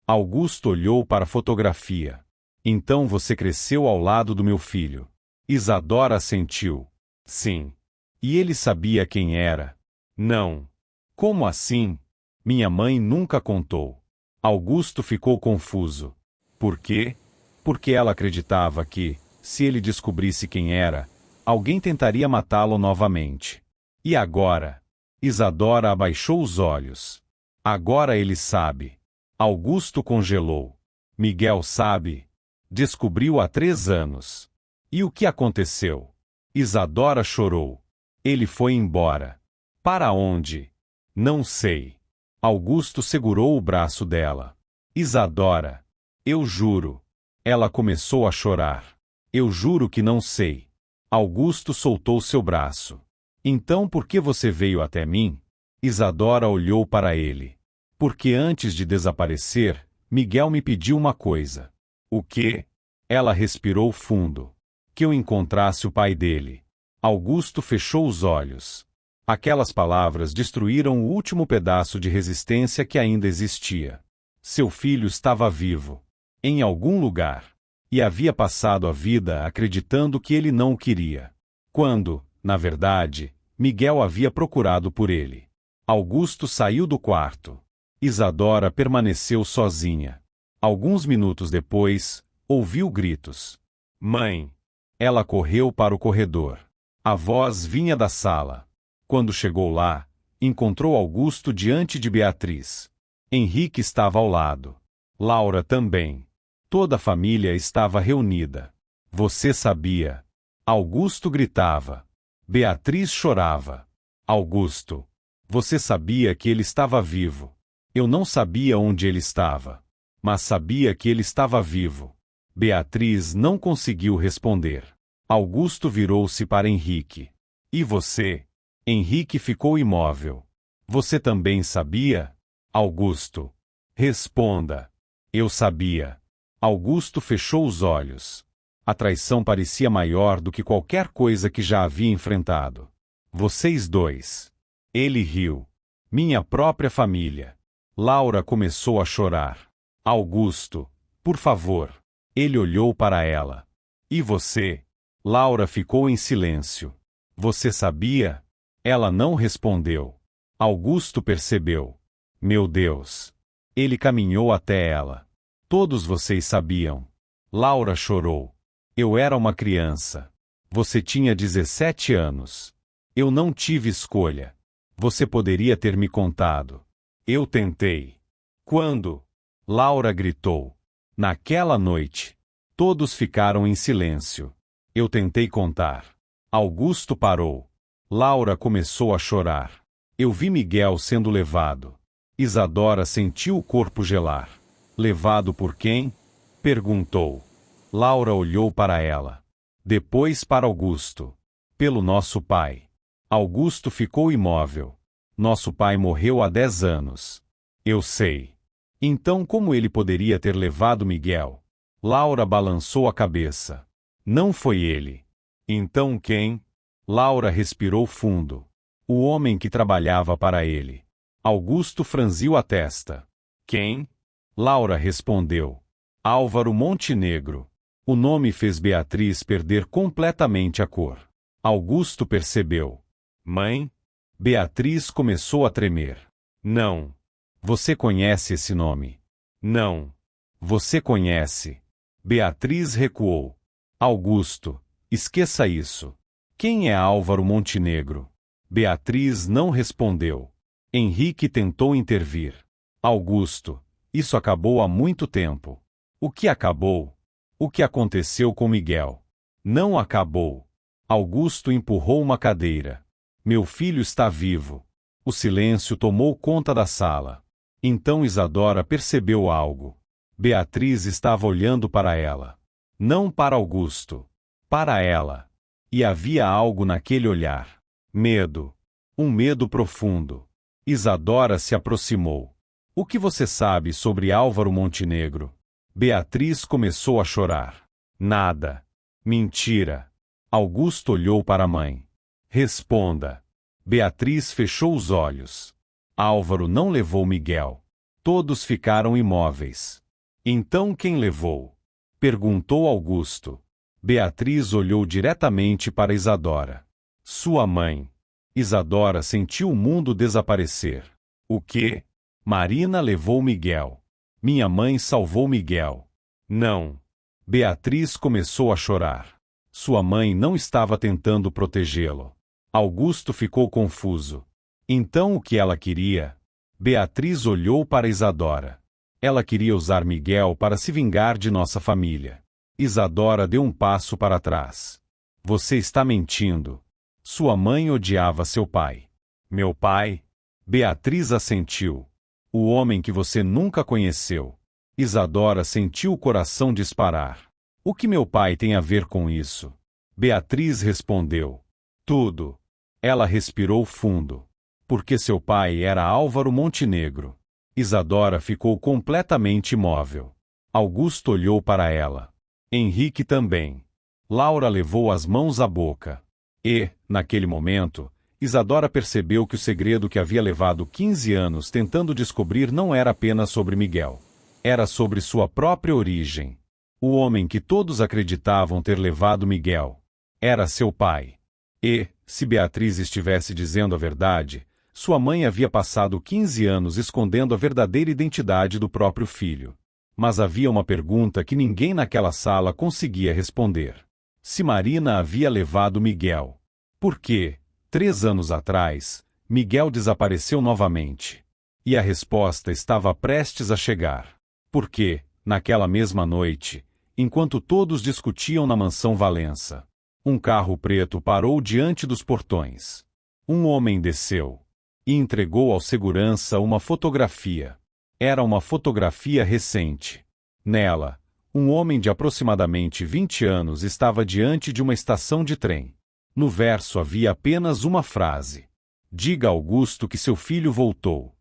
Augusto olhou para a fotografia. Então você cresceu ao lado do meu filho. Isadora assentiu. Sim. E ele sabia quem era? Não. Como assim? Minha mãe nunca contou. Augusto ficou confuso. Por quê? Porque ela acreditava que, se ele descobrisse quem era, alguém tentaria matá-lo novamente. E agora? Isadora abaixou os olhos. Agora ele sabe. Augusto congelou. Miguel sabe. Descobriu há 3 anos. E o que aconteceu? Isadora chorou. Ele foi embora. Para onde? Não sei. Augusto segurou o braço dela. Isadora. Eu juro. Ela começou a chorar. Eu juro que não sei. Augusto soltou seu braço. Então por que você veio até mim? Isadora olhou para ele. Porque antes de desaparecer, Miguel me pediu uma coisa. O quê? Ela respirou fundo. Que eu encontrasse o pai dele. Augusto fechou os olhos. Aquelas palavras destruíram o último pedaço de resistência que ainda existia. Seu filho estava vivo. Em algum lugar. E havia passado a vida acreditando que ele não o queria. Quando, na verdade, Miguel havia procurado por ele. Augusto saiu do quarto. Isadora permaneceu sozinha. Alguns minutos depois, ouviu gritos. Mãe! Ela correu para o corredor. A voz vinha da sala. Quando chegou lá, encontrou Augusto diante de Beatriz. Henrique estava ao lado. Laura também. Toda a família estava reunida. Você sabia? Augusto gritava. Beatriz chorava. Augusto. Você sabia que ele estava vivo. Eu não sabia onde ele estava. Mas sabia que ele estava vivo. Beatriz não conseguiu responder. Augusto virou-se para Henrique. E você? Henrique ficou imóvel. Você também sabia? Augusto. Responda. Eu sabia. Augusto fechou os olhos. A traição parecia maior do que qualquer coisa que já havia enfrentado. Vocês dois. Ele riu. Minha própria família. Laura começou a chorar. Augusto, por favor. Ele olhou para ela. E você? Laura ficou em silêncio. Você sabia? Ela não respondeu. Augusto percebeu. Meu Deus! Ele caminhou até ela. Todos vocês sabiam. Laura chorou. Eu era uma criança. Você tinha 17 anos. Eu não tive escolha. Você poderia ter me contado. Eu tentei. Quando? Laura gritou. Naquela noite. Todos ficaram em silêncio. Eu tentei contar. Augusto parou. Laura começou a chorar. Eu vi Miguel sendo levado. Isadora sentiu o corpo gelar. Levado por quem? Perguntou. Laura olhou para ela. Depois para Augusto. Pelo nosso pai. Augusto ficou imóvel. Nosso pai morreu há 10 anos. Eu sei. Então como ele poderia ter levado Miguel? Laura balançou a cabeça. Não foi ele. Então quem? Laura respirou fundo. O homem que trabalhava para ele. Augusto franziu a testa. Quem? Laura respondeu. Álvaro Montenegro. O nome fez Beatriz perder completamente a cor. Augusto percebeu. Mãe? Beatriz começou a tremer. Não. Você conhece esse nome? Não. Você conhece. Beatriz recuou. Augusto, esqueça isso. Quem é Álvaro Montenegro? Beatriz não respondeu. Henrique tentou intervir. Augusto, isso acabou há muito tempo. O que acabou? O que aconteceu com Miguel? Não acabou. Augusto empurrou uma cadeira. Meu filho está vivo. O silêncio tomou conta da sala. Então Isadora percebeu algo. Beatriz estava olhando para ela. Não para Augusto. Para ela. E havia algo naquele olhar. Medo. Um medo profundo. Isadora se aproximou. O que você sabe sobre Álvaro Montenegro? Beatriz começou a chorar. Nada. Mentira. Augusto olhou para a mãe. Responda. Beatriz fechou os olhos. Álvaro não levou Miguel. Todos ficaram imóveis. Então quem levou? Perguntou Augusto. Beatriz olhou diretamente para Isadora. Sua mãe. Isadora sentiu o mundo desaparecer. O quê? Marina levou Miguel. Minha mãe salvou Miguel. Não. Beatriz começou a chorar. Sua mãe não estava tentando protegê-lo. Augusto ficou confuso. Então o que ela queria? Beatriz olhou para Isadora. Ela queria usar Miguel para se vingar de nossa família. Isadora deu um passo para trás. Você está mentindo. Sua mãe odiava seu pai. Meu pai? Beatriz assentiu. O homem que você nunca conheceu. Isadora sentiu o coração disparar. O que meu pai tem a ver com isso? Beatriz respondeu. Tudo. Ela respirou fundo. Porque seu pai era Álvaro Montenegro. Isadora ficou completamente imóvel. Augusto olhou para ela. Henrique também. Laura levou as mãos à boca. E, naquele momento, Isadora percebeu que o segredo que havia levado 15 anos tentando descobrir não era apenas sobre Miguel. Era sobre sua própria origem. O homem que todos acreditavam ter levado Miguel era seu pai. E, se Beatriz estivesse dizendo a verdade, sua mãe havia passado 15 anos escondendo a verdadeira identidade do próprio filho. Mas havia uma pergunta que ninguém naquela sala conseguia responder. Se Marina havia levado Miguel. Por que, 3 anos atrás, Miguel desapareceu novamente? E a resposta estava prestes a chegar. Porque, naquela mesma noite, enquanto todos discutiam na mansão Valença, um carro preto parou diante dos portões. Um homem desceu e entregou ao segurança uma fotografia. Era uma fotografia recente. Nela, um homem de aproximadamente 20 anos estava diante de uma estação de trem. No verso havia apenas uma frase. Diga a Augusto que seu filho voltou.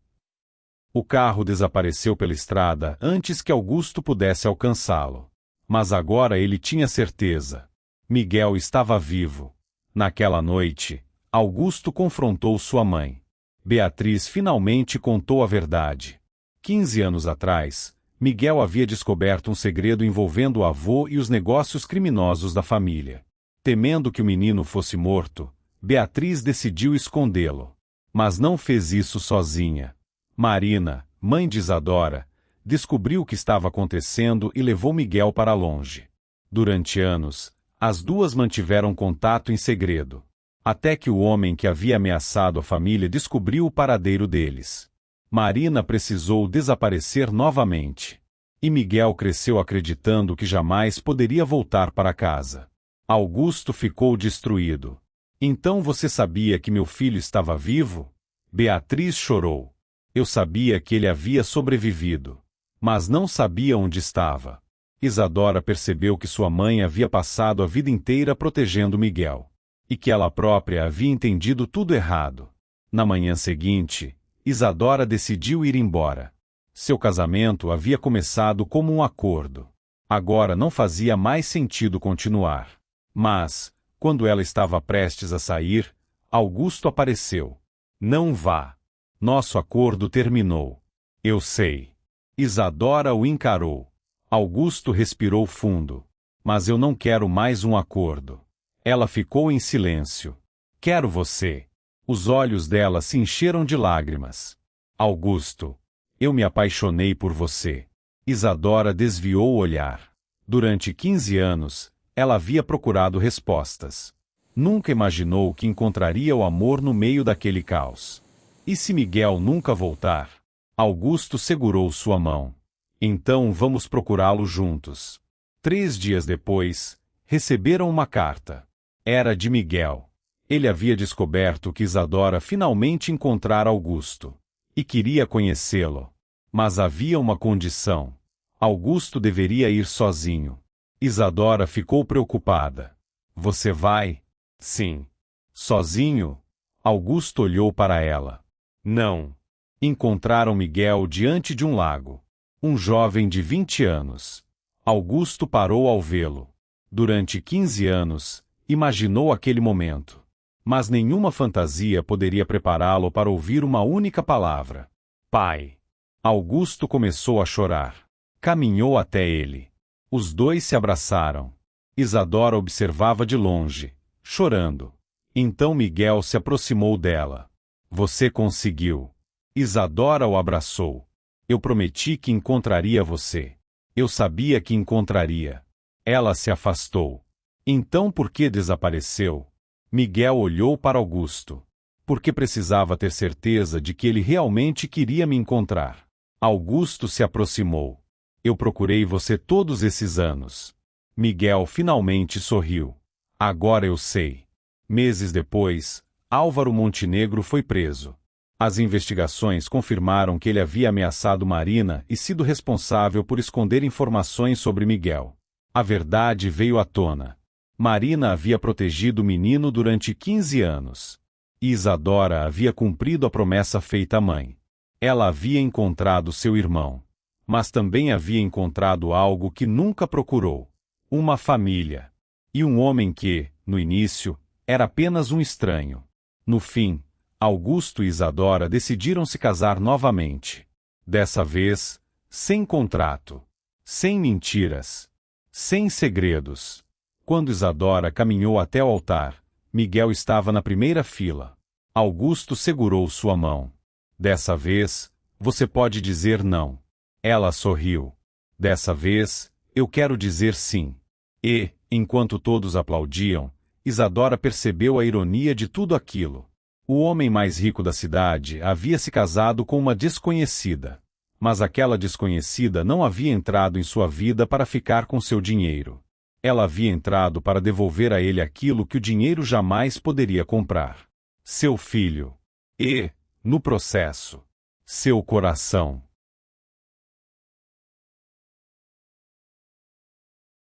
O carro desapareceu pela estrada antes que Augusto pudesse alcançá-lo. Mas agora ele tinha certeza. Miguel estava vivo. Naquela noite, Augusto confrontou sua mãe. Beatriz finalmente contou a verdade. 15 anos atrás, Miguel havia descoberto um segredo envolvendo o avô e os negócios criminosos da família. Temendo que o menino fosse morto, Beatriz decidiu escondê-lo. Mas não fez isso sozinha. Marina, mãe de Isadora, descobriu o que estava acontecendo e levou Miguel para longe. Durante anos, as duas mantiveram contato em segredo. Até que o homem que havia ameaçado a família descobriu o paradeiro deles. Marina precisou desaparecer novamente. E Miguel cresceu acreditando que jamais poderia voltar para casa. Augusto ficou destruído. Então você sabia que meu filho estava vivo? Beatriz chorou. Eu sabia que ele havia sobrevivido. Mas não sabia onde estava. Isadora percebeu que sua mãe havia passado a vida inteira protegendo Miguel. E que ela própria havia entendido tudo errado. Na manhã seguinte, Isadora decidiu ir embora. Seu casamento havia começado como um acordo. Agora não fazia mais sentido continuar. Mas, quando ela estava prestes a sair, Augusto apareceu. Não vá. Nosso acordo terminou. Eu sei. Isadora o encarou. Augusto respirou fundo. Mas eu não quero mais um acordo. Ela ficou em silêncio. Quero você. Os olhos dela se encheram de lágrimas. Augusto, eu me apaixonei por você. Isadora desviou o olhar. Durante 15 anos, ela havia procurado respostas. Nunca imaginou que encontraria o amor no meio daquele caos. E se Miguel nunca voltar? Augusto segurou sua mão. Então vamos procurá-lo juntos. 3 dias depois, receberam uma carta. Era de Miguel. Ele havia descoberto que Isadora finalmente encontrara Augusto. E queria conhecê-lo. Mas havia uma condição. Augusto deveria ir sozinho. Isadora ficou preocupada. Você vai? Sim. Sozinho? Augusto olhou para ela. Não. Encontraram Miguel diante de um lago. Um jovem de 20 anos. Augusto parou ao vê-lo. Durante 15 anos, imaginou aquele momento. Mas nenhuma fantasia poderia prepará-lo para ouvir uma única palavra. Pai. Augusto começou a chorar. Caminhou até ele. Os dois se abraçaram. Isadora observava de longe, chorando. Então Miguel se aproximou dela. Você conseguiu. Isadora o abraçou. Eu prometi que encontraria você. Eu sabia que encontraria. Ela se afastou. Então por que desapareceu? Miguel olhou para Augusto. Porque precisava ter certeza de que ele realmente queria me encontrar. Augusto se aproximou. Eu procurei você todos esses anos. Miguel finalmente sorriu. Agora eu sei. Meses depois, Álvaro Montenegro foi preso. As investigações confirmaram que ele havia ameaçado Marina e sido responsável por esconder informações sobre Miguel. A verdade veio à tona. Marina havia protegido o menino durante 15 anos. E Isadora havia cumprido a promessa feita à mãe. Ela havia encontrado seu irmão. Mas também havia encontrado algo que nunca procurou. Uma família. E um homem que, no início, era apenas um estranho. No fim, Augusto e Isadora decidiram se casar novamente. Dessa vez, sem contrato. Sem mentiras. Sem segredos. Quando Isadora caminhou até o altar, Miguel estava na primeira fila. Augusto segurou sua mão. Dessa vez, você pode dizer não. Ela sorriu. Dessa vez, eu quero dizer sim. E, enquanto todos aplaudiam, Isadora percebeu a ironia de tudo aquilo. O homem mais rico da cidade havia se casado com uma desconhecida. Mas aquela desconhecida não havia entrado em sua vida para ficar com seu dinheiro. Ela havia entrado para devolver a ele aquilo que o dinheiro jamais poderia comprar. Seu filho. E, no processo, seu coração.